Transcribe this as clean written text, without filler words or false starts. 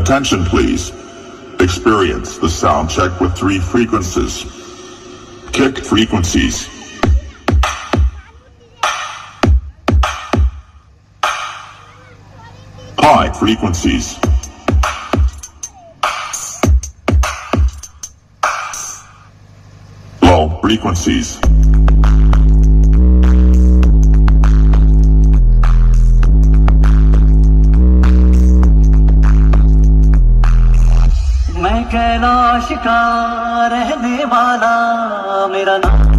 Attention please. Experience the sound check with 3 frequencies. Kick frequencies. High frequencies. Low frequencies. मैं कैलाश का रहने वाला, मेरा नाम